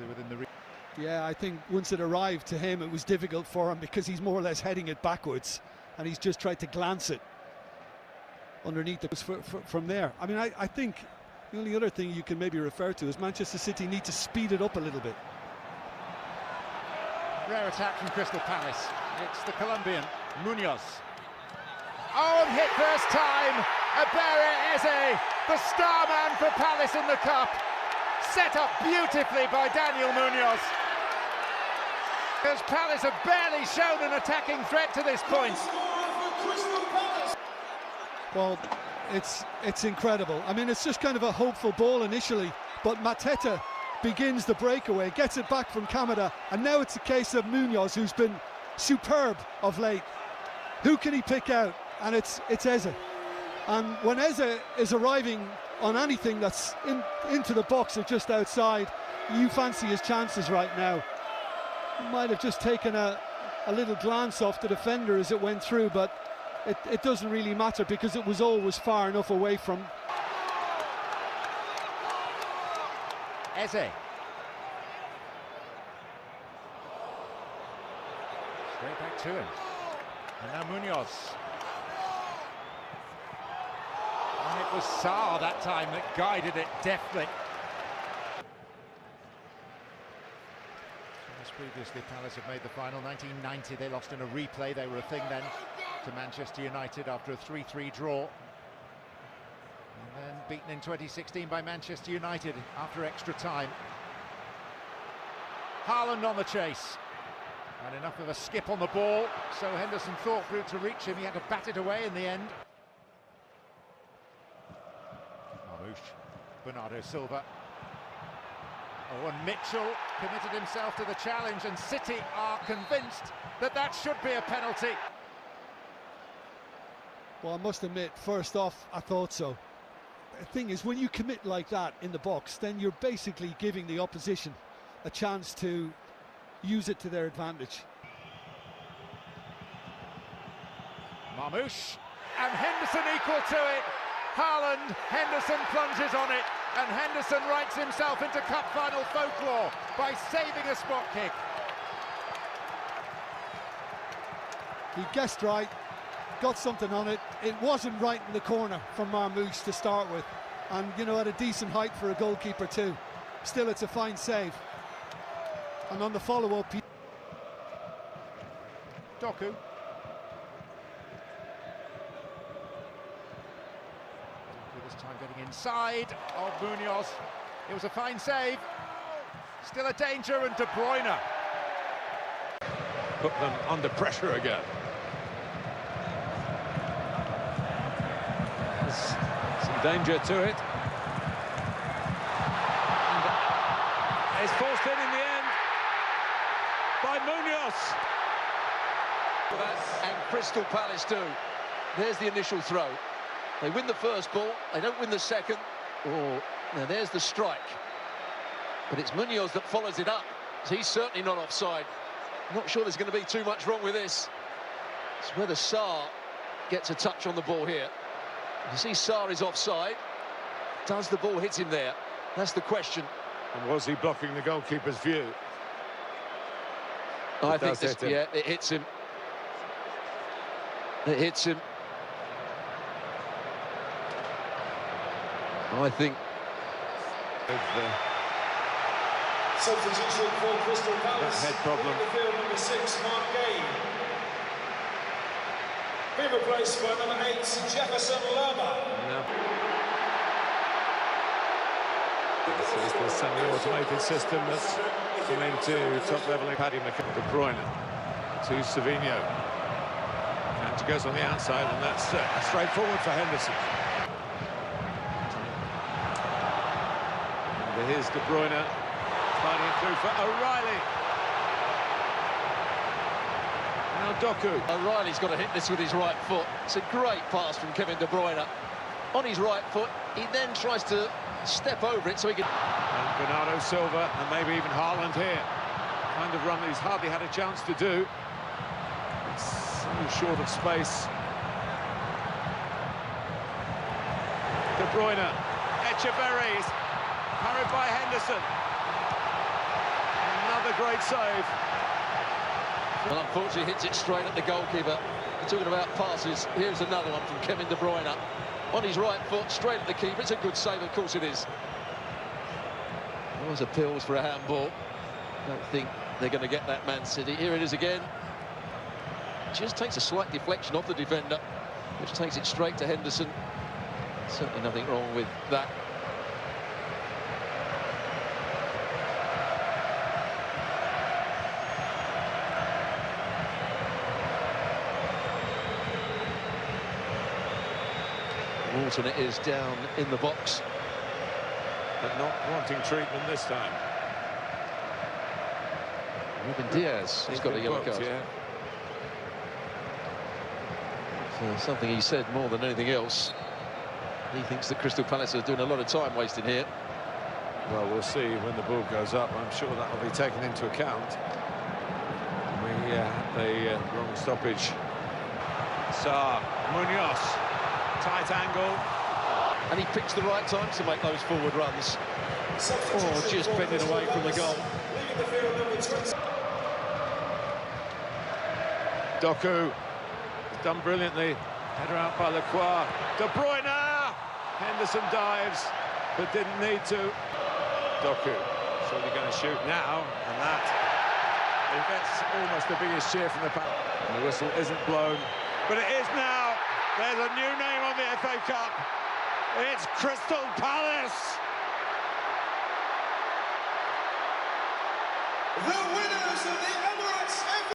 within the. Yeah, I think once it arrived to him, it was difficult for him because he's more or less heading it backwards, and he's just tried to glance it underneath it from there. I mean, I think the only other thing you can maybe refer to is Manchester City need to speed it up a little bit. Rare attack from Crystal Palace. It's the Colombian, Munoz. Oh, and hit first time! Abere Eze, the star man for Palace in the cup. Set up beautifully by Daniel Munoz. Because Palace have barely shown an attacking threat to this point. Well, it's incredible. I mean, it's just kind of a hopeful ball initially, but Mateta begins the breakaway, gets it back from Kamada, and now it's a case of Munoz, who's been superb of late. Who can he pick out? And it's Eze. And when Eze is arriving on anything that's into the box or just outside, you fancy his chances right now. He might have just taken a little glance off the defender as it went through, but it doesn't really matter because it was always far enough away from. Eze. Straight back to him. And now Munoz. And it was Zaha that time that guided it deftly. As previously, Palace have made the final. 1990, they lost in a replay. They were a thing then to Manchester United after a 3-3 draw. And then beaten in 2016 by Manchester United after extra time. Haaland on the chase. And enough of a skip on the ball, so Henderson thought through to reach him. He had to bat it away in the end. Bernardo Silva. Oh, and Mitchell committed himself to the challenge, and City are convinced that that should be a penalty. Well, I must admit, first off, I thought so. The thing is, when you commit like that in the box, then you're basically giving the opposition a chance to use it to their advantage. Marmoush, and Henderson equal to it. Haaland, Henderson plunges on it, and Henderson writes himself into cup final folklore by saving a spot kick. He guessed right, got something on it. It wasn't right in the corner from Marmoush to start with, and you know, at a decent height for a goalkeeper too. Still, it's a fine save. And on the follow-up, Doku. This time getting inside of Munoz. It was a fine save. Still a danger, and De Bruyne. Put them under pressure again. There's some danger to it. And it's forced in the end by Munoz. And Crystal Palace do. There's the initial throw. They win the first ball, they don't win the second. Oh, now there's the strike. But it's Munoz that follows it up. So he's certainly not offside. Not sure there's going to be too much wrong with this. It's whether Zaha gets a touch on the ball here. You see Zaha is offside. Does the ball hit him there? That's the question. And was he blocking the goalkeeper's view? I think this, yeah, it hits him. It hits him. I think. Substitution for Crystal Palace. Head problem. Midfield number 6, Mark Gay. Being replaced by number 8, Jefferson Lerma. This is the semi-automated system that's come into top-level. Paddy McCann, De Bruyne to Savinho. And goes on the outside, and that's straightforward for Henderson. And here's De Bruyne sliding through for O'Reilly. Now Doku. O'Reilly's got to hit this with his right foot. It's a great pass from Kevin De Bruyne. On his right foot, he then tries to step over it so he can... And Bernardo Silva, and maybe even Haaland here. Kind of run that he's hardly had a chance to do. It's so short of space. De Bruyne, Echeverri, carried by Henderson. great save. Well, unfortunately, hits it straight at the goalkeeper. Talking about passes, here's another one from Kevin De Bruyne. On his right foot, straight at the keeper. It's a good save, of course it is. There was appeals for a handball. Don't think they're going to get that, Man City. Here it is again. Just takes a slight deflection off the defender, which takes it straight to Henderson. Certainly nothing wrong with that. Walton it is down in the box. But not wanting treatment this time. Ruben Diaz has got a yellow card. Yeah. So something he said more than anything else. He thinks that Crystal Palace are doing a lot of time wasting here. Well, we'll see when the ball goes up. I'm sure that will be taken into account. We had the wrong stoppage. Zaha, Munoz, tight angle. And he picks the right time to make those forward runs. Oh, just bending away from the goal. Doku has done brilliantly. Header out by Lacroix. De Bruyne! Henderson dives, but didn't need to. Doku surely going to shoot now, and that he gets almost the biggest cheer from the fan. And the whistle isn't blown, but it is now. There's a new name on the FA Cup. It's Crystal Palace. The winners of the